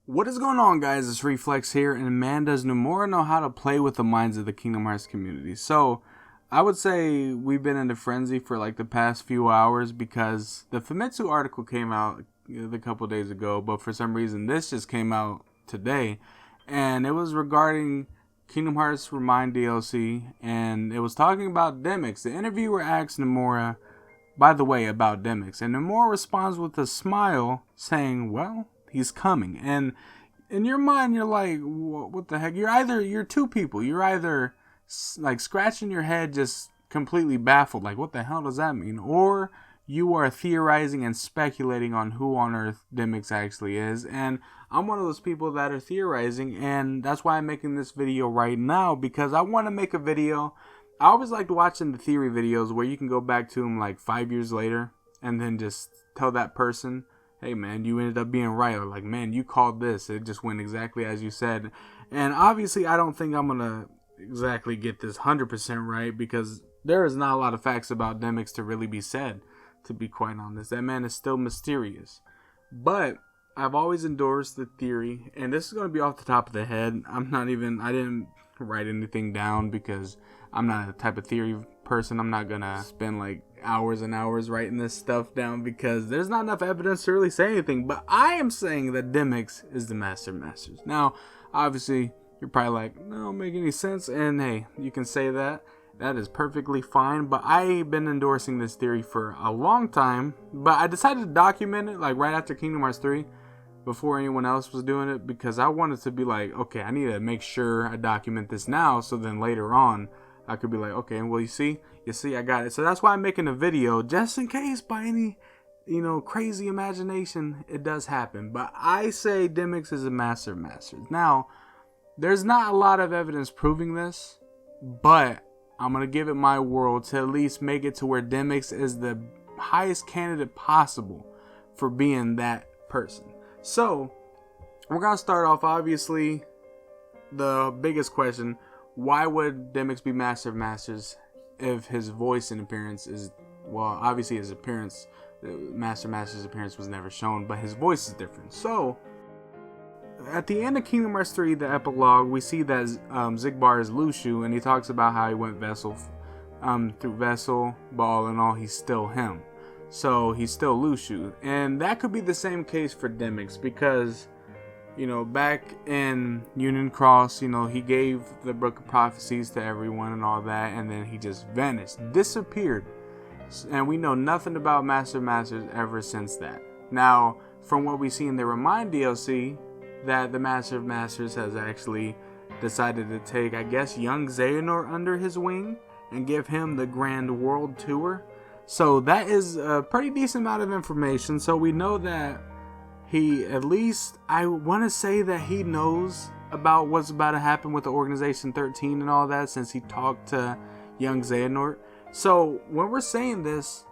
What is going on, guys? It's Reflex here, and man, does Nomura know how to play with the minds of the Kingdom Hearts community. So, I would say we've been in a frenzy for like the past few hours because the Famitsu article came out a couple days ago, but for some reason this just came out today, and it was regarding Kingdom Hearts Remind DLC, and it was talking about Demyx. The interviewer asked Nomura, by the way, about Demyx, and Nomura responds with a smile saying, well, he's coming. And in your mind, you're like, what the heck? You're two people. You're either like scratching your head, just completely baffled, like, what the hell does that mean? Or you are theorizing and speculating on who on earth Demyx actually is. And I'm one of those people that are theorizing, and that's why I'm making this video right now, because I want to make a video. I always liked watching the theory videos where you can go back to them like 5 years later and then just tell that person, hey man, you ended up being right, or like, man, you called this, it just went exactly as you said. And obviously I don't think I'm gonna exactly get this 100% right, because there is not a lot of facts about Demyx to really be said, to be quite honest. That man is still mysterious. But I've always endorsed the theory, and this is going to be off the top of the head. I didn't write anything down because I'm not a type of theory person. I'm not gonna spend like hours and hours writing this stuff down because there's not enough evidence to really say anything. But I am saying that Demyx is the Master of Masters. Now, obviously, you're probably like, no, don't make any sense. And hey, you can say that. That is perfectly fine. But I've been endorsing this theory for a long time. But I decided to document it like right after Kingdom Hearts 3. Before anyone else was doing it, because I wanted to be like, okay, I need to make sure I document this now, so then later on I could be like, okay, well, you see, I got it. So that's why I'm making a video, just in case by any, crazy imagination it does happen. But I say Demyx is a Master of Masters. Now, there's not a lot of evidence proving this, but I'm gonna give it my world to at least make it to where Demyx is the highest candidate possible for being that person. So, we're going to start off, obviously, the biggest question, why would Demyx be Master of Masters if his voice and appearance is, well, obviously his appearance, the Master of Masters appearance was never shown, but his voice is different. So, at the end of Kingdom Hearts 3, the epilogue, we see that Xigbar is Lucia, and he talks about how he went through Vessel, but all in all, he's still him. So he's still Lucia, and that could be the same case for Demyx, because back in Union Cross, he gave the Book of Prophecies to everyone and all that, and then he just vanished, disappeared, and we know nothing about Master of Masters ever since that. Now, from what we see in the Remind DLC, that the Master of Masters has actually decided to take, I guess, young Xehanort under his wing and give him the Grand World Tour. So that is a pretty decent amount of information. So we know that he, at least, I want to say that he knows about what's about to happen with the Organization 13 and all that, since he talked to young Xehanort. So when we're saying this,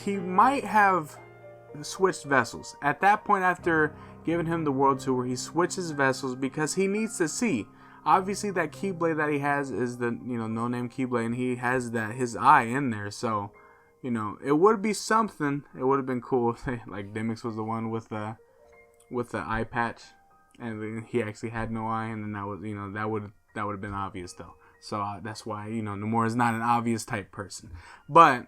he might have switched vessels. At that point, after giving him the World Tour, he switches vessels because he needs to see. Obviously, that Keyblade that he has is the, no-name Keyblade, and he has that, his eye in there, so, it would be something. It would have been cool if, like, Demyx was the one with the eye patch, and then he actually had no eye, and then that was, that would have been obvious, though. So, that's why, Nomura is not an obvious type person. But,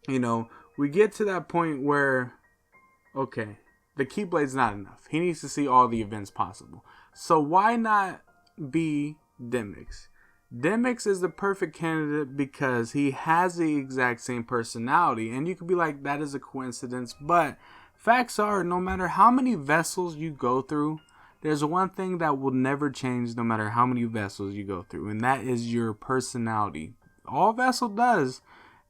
we get to that point where, okay, the Keyblade's not enough. He needs to see all the events possible. So, why not be Demyx? Demyx is the perfect candidate because he has the exact same personality, and you could be like, that is a coincidence, but facts are, no matter how many vessels you go through, there's one thing that will never change no matter how many vessels you go through, and that is your personality. All Vessel does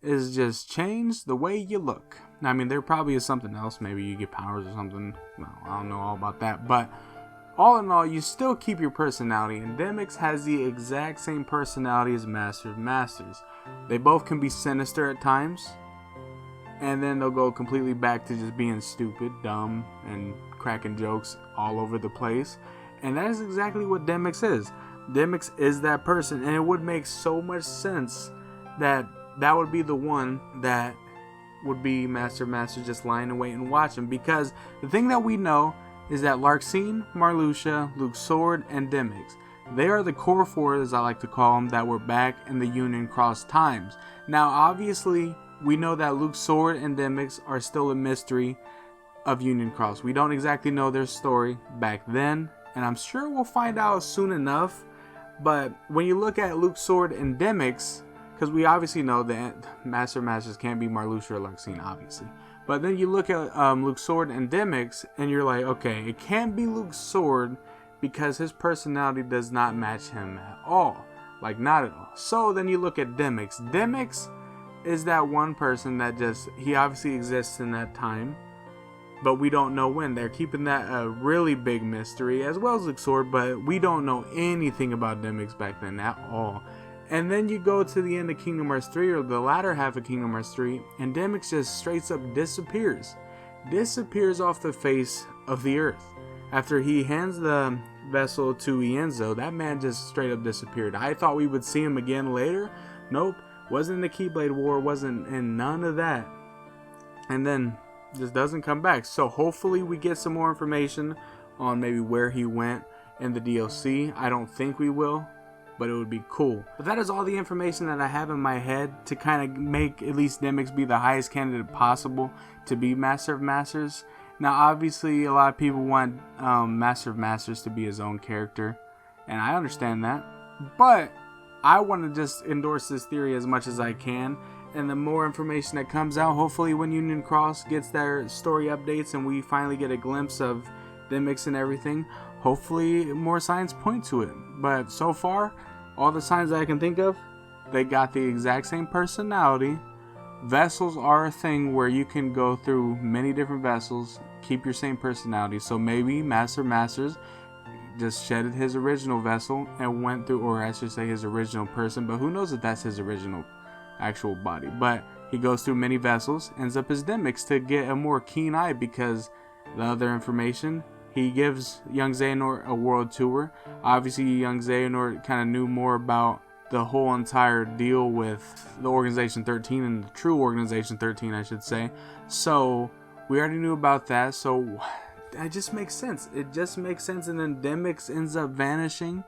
is just change the way you look. I mean, there probably is something else, maybe you get powers or something, well, I don't know all about that, but all in all, you still keep your personality, and Demyx has the exact same personality as Master of Masters. They both can be sinister at times, and then they'll go completely back to just being stupid, dumb, and cracking jokes all over the place. And that is exactly what Demyx is. Demyx is that person, and it would make so much sense that that would be the one that would be Master of Masters, just lying in wait and watching. Because the thing that we know is that Larxene, Marluxia, Luxord, and Demyx. They are the core four, as I like to call them, that were back in the Union Cross times. Now, obviously, we know that Luxord and Demyx are still a mystery of Union Cross. We don't exactly know their story back then, and I'm sure we'll find out soon enough. But when you look at Luxord and Demyx, because we obviously know that Masters can't be Marluxia or Larxene, obviously. But then you look at Luxord and Demyx, and you're like, okay, it can't be Luxord because his personality does not match him at all. Like, not at all. So then you look at Demyx. Demyx is that one person that he obviously exists in that time, but we don't know when. They're keeping that a really big mystery, as well as Luxord, but we don't know anything about Demyx back then at all. And then you go to the end of Kingdom Hearts 3, or the latter half of Kingdom Hearts 3, and Demyx just straight up disappears. Disappears off the face of the earth. After he hands the vessel to Ienzo, that man just straight up disappeared. I thought we would see him again later. Nope. Wasn't in the Keyblade War, wasn't in none of that. And then just doesn't come back. So hopefully we get some more information on maybe where he went in the DLC. I don't think we will, but it would be cool. But that is all the information that I have in my head to kind of make at least Demyx be the highest candidate possible to be Master of Masters. Now obviously a lot of people want Master of Masters to be his own character, and I understand that, but I want to just endorse this theory as much as I can. And the more information that comes out, hopefully when Union Cross gets their story updates and we finally get a glimpse of Demyx and everything, hopefully more signs point to it. But so far, all the signs that I can think of, they got the exact same personality. Vessels are a thing where you can go through many different vessels, keep your same personality. So maybe Master of Masters just shedded his original vessel and went through, or I should say his original person, but who knows if that's his original actual body. But he goes through many vessels, ends up as Demyx to get a more keen eye, because the other information, he gives young Xehanort a world tour. Obviously young Xehanort kind of knew more about the whole entire deal with the Organization 13, and the true Organization 13 I should say. So we already knew about that, so it just makes sense. It just makes sense. And then Demyx ends up vanishing.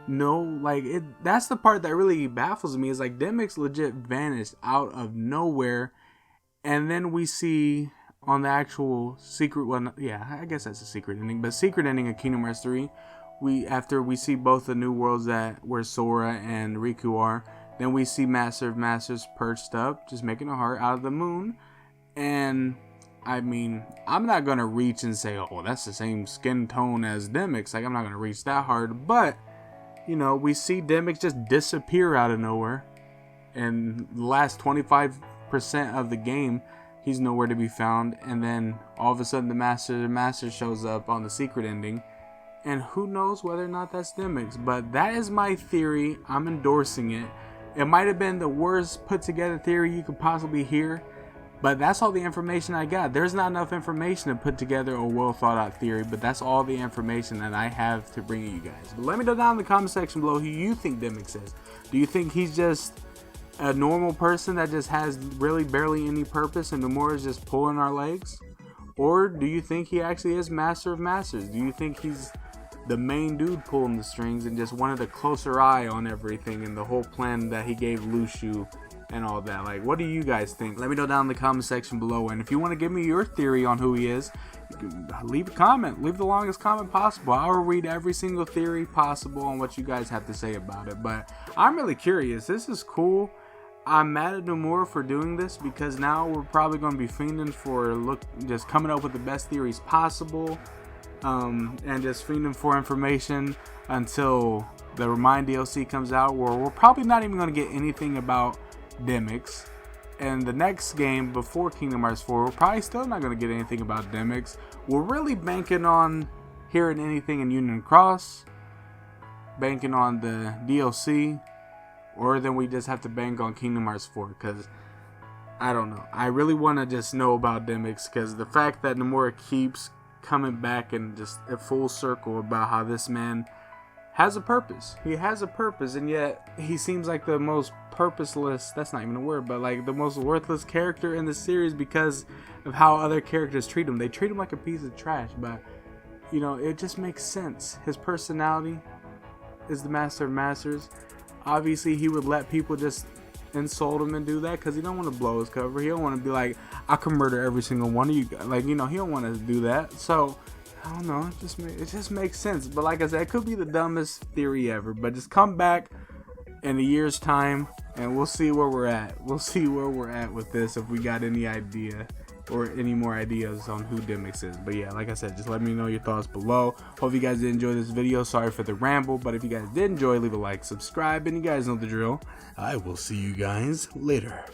No, like that's the part that really baffles me, is like Demyx legit vanished out of nowhere, and then we see on the actual secret one, yeah, I guess that's a secret ending, but secret ending of Kingdom Hearts 3, after we see both the new worlds that where Sora and Riku are, then we see Master of Masters perched up, just making a heart out of the moon. And I mean, I'm not gonna reach and say, oh, that's the same skin tone as Demyx. Like, I'm not gonna reach that hard, but you know, we see Demyx just disappear out of nowhere. And the last 25% of the game, he's nowhere to be found. And then all of a sudden the Master shows up on the secret ending. And who knows whether or not that's Demyx. But that is my theory. I'm endorsing it. It might have been the worst put together theory you could possibly hear, but that's all the information I got. There's not enough information to put together a well thought out theory, but that's all the information that I have to bring you guys. But let me know down in the comment section below who you think Demyx is. Do you think he's just a normal person that just has really barely any purpose and Nomura is just pulling our legs? Or do you think he actually is Master of Masters? Do you think he's the main dude pulling the strings and just wanted a closer eye on everything and the whole plan that he gave Lucia and all that? Like, what do you guys think? Let me know down in the comment section below. And if you want to give me your theory on who he is, you can leave a comment. Leave the longest comment possible. I will read every single theory possible on what you guys have to say about it. But I'm really curious. This is cool. I'm mad at Nomura for doing this, because now we're probably going to be fiending for just coming up with the best theories possible, and just fiending for information until the Remind DLC comes out, where we're probably not even going to get anything about Demyx. And the next game before Kingdom Hearts 4, we're probably still not going to get anything about Demyx. We're really banking on hearing anything in Union Cross, banking on the DLC, or then we just have to bank on Kingdom Hearts 4, because I don't know. I really want to just know about Demyx, because the fact that Nomura keeps coming back and just a full circle about how this man has a purpose. He has a purpose, and yet he seems like the most purposeless, that's not even a word, but like the most worthless character in the series because of how other characters treat him. They treat him like a piece of trash, but you know, it just makes sense. His personality is the master of masters. Obviously, he would let people just insult him and do that because he don't want to blow his cover. He don't want to be like, I can murder every single one of you guys. Like, you know, he don't want to do that. So I don't know. It just makes sense. But like I said, it could be the dumbest theory ever. But just come back in a year's time and we'll see where we're at. We'll see where we're at with this, if we got any idea or any more ideas on who Demyx is. But yeah, like I said, just let me know your thoughts below. Hope you guys did enjoy this video. Sorry for the ramble, but if you guys did enjoy, leave a like, subscribe, and you guys know the drill. I will see you guys later.